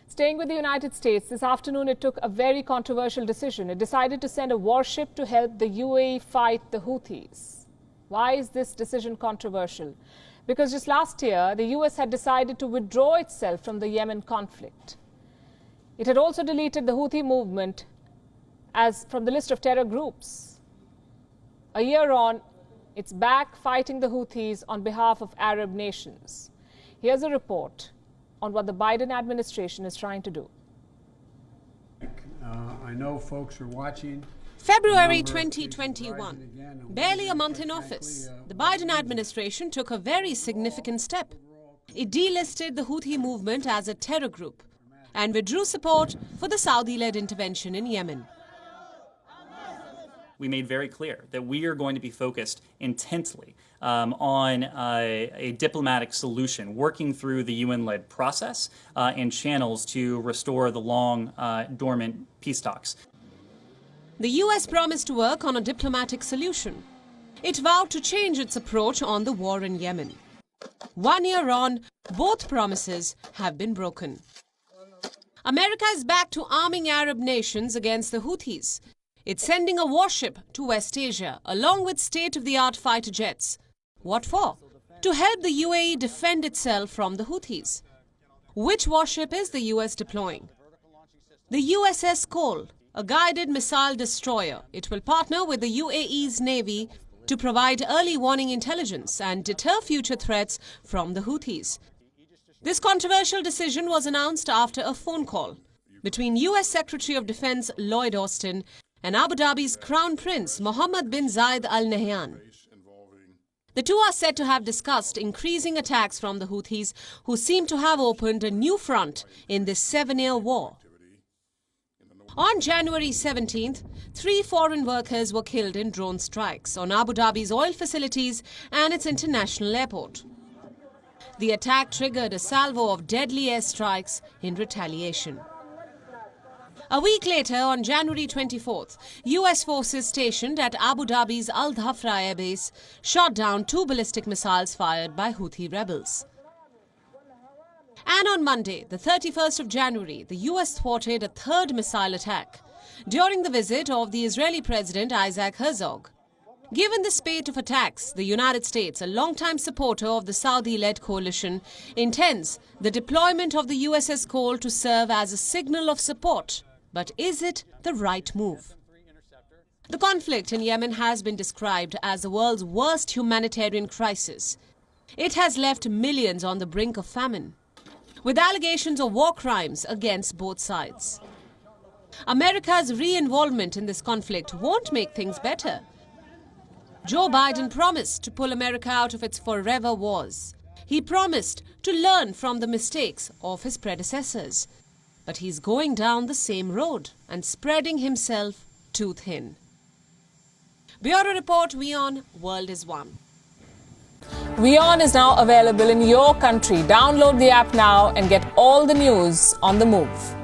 Staying with the United States, this afternoon it took a very controversial decision. It decided to send a warship to help the UAE fight the Houthis. Why is this decision controversial? Because just last year, the US had decided to withdraw itself from the Yemen conflict. It had also deleted the Houthi movement from the list of terror groups. A year on, it's back fighting the Houthis on behalf of Arab nations. Here's a report on what the Biden administration is trying to do. I know folks are watching. February 2021, barely a month in office, the Biden administration took a very significant step. It delisted the Houthi movement as a terror group and withdrew support for the Saudi-led intervention in Yemen. We made very clear that we are going to be focused intensely on a diplomatic solution, working through the UN-led process and channels to restore the long dormant peace talks. The US promised to work on a diplomatic solution. It vowed to change its approach on the war in Yemen. 1 year on, both promises have been broken. America is back to arming Arab nations against the Houthis. It's sending a warship to West Asia along with state-of-the-art fighter jets. What for? To help the UAE defend itself from the Houthis. Which warship is the US deploying? The USS Cole, a guided missile destroyer. It will partner with the UAE's Navy to provide early warning intelligence and deter future threats from the Houthis. This controversial decision was announced after a phone call between US Secretary of Defense Lloyd Austin and Abu Dhabi's Crown Prince Mohammed bin Zayed Al Nahyan. The two are said to have discussed increasing attacks from the Houthis, who seem to have opened a new front in this 7-year war. On January 17th, 3 foreign workers were killed in drone strikes on Abu Dhabi's oil facilities and its international airport. The attack triggered a salvo of deadly airstrikes in retaliation. A week later, on January 24th, US forces stationed at Abu Dhabi's Al Dhafra Air Base shot down 2 ballistic missiles fired by Houthi rebels. And on Monday, the 31st of January, the US thwarted a 3rd missile attack during the visit of the Israeli President Isaac Herzog. Given the spate of attacks, the United States, a longtime supporter of the Saudi-led coalition, intends the deployment of the USS Cole to serve as a signal of support. But is it the right move? The conflict in Yemen has been described as the world's worst humanitarian crisis. It has left millions on the brink of famine, with allegations of war crimes against both sides. America's re-involvement in this conflict won't make things better. Joe Biden promised to pull America out of its forever wars. He promised to learn from the mistakes of his predecessors. But he's going down the same road and spreading himself too thin. Bureau Report, WION, World is One. WION is now available in your country. Download the app now and get all the news on the move.